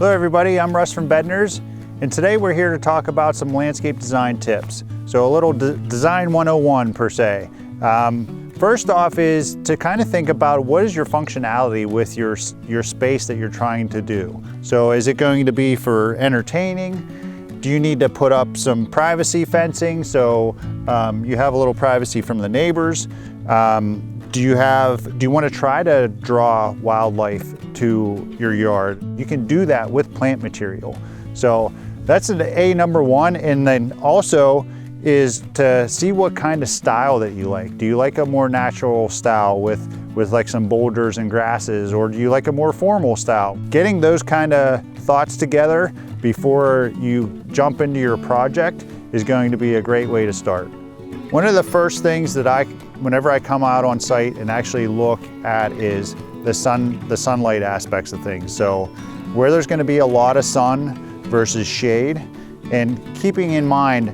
Hello everybody, I'm Russ from Bednar's, and today we're here to talk about some landscape design tips. So a little design 101 per se. First off is to kind of think about what is your functionality with your space that you're trying to do. So is it going to be for entertaining? Do you need to put up some privacy fencing so you have a little privacy from the neighbors? Do you want to try to draw wildlife to your yard? You can do that with plant material. So that's an number one. And then also is to see what kind of style that you like. Do you like a more natural style with like some boulders and grasses, or do you like a more formal style? Getting those kind of thoughts together before you jump into your project is going to be a great way to start. One of the first things that whenever I come out on site and actually look at is the sunlight aspects of things. So where there's going to be a lot of sun versus shade, and keeping in mind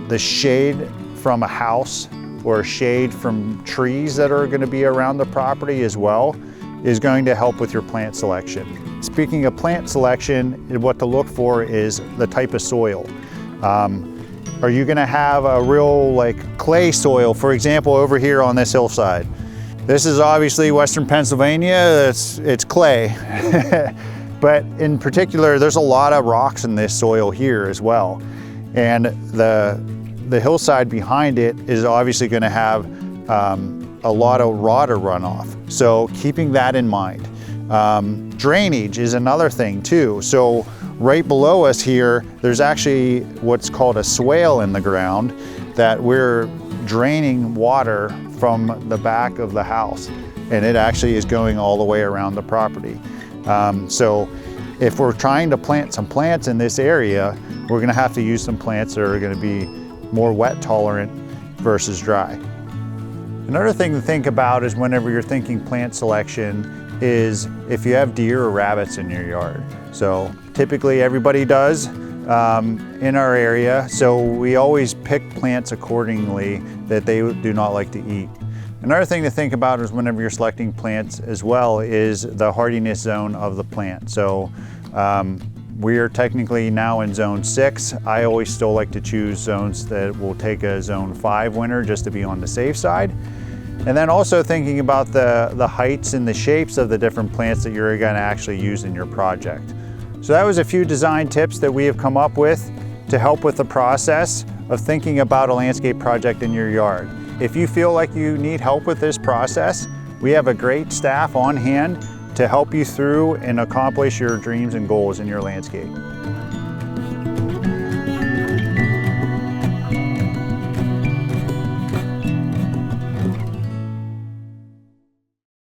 the shade from a house or shade from trees that are going to be around the property as well is going to help with your plant selection. Speaking of plant selection, what to look for is the type of soil. Are you going to have a real like clay soil, for example, over here on this hillside? This is obviously Western Pennsylvania, it's clay. But in particular, there's a lot of rocks in this soil here as well. And the hillside behind it is obviously going to have a lot of water runoff. So keeping that in mind. Drainage is another thing too. So right below us here, there's actually what's called a swale in the ground that we're draining water from the back of the house. And it actually is going all the way around the property. So if we're trying to plant some plants in this area, we're going to have to use some plants that are going to be more wet tolerant versus dry. Another thing to think about is whenever you're thinking plant selection is if you have deer or rabbits in your yard. So typically everybody does in our area, so we always pick plants accordingly that they do not like to eat. Another thing to think about is whenever you're selecting plants as well is the hardiness zone of the plant. So we are technically now in zone 6. I always still like to choose zones that will take a zone 5 winter just to be on the safe side. And then also thinking about the heights and the shapes of the different plants that you're going to actually use in your project. So that was a few design tips that we have come up with to help with the process of thinking about a landscape project in your yard. If you feel like you need help with this process, we have a great staff on hand to help you through and accomplish your dreams and goals in your landscape.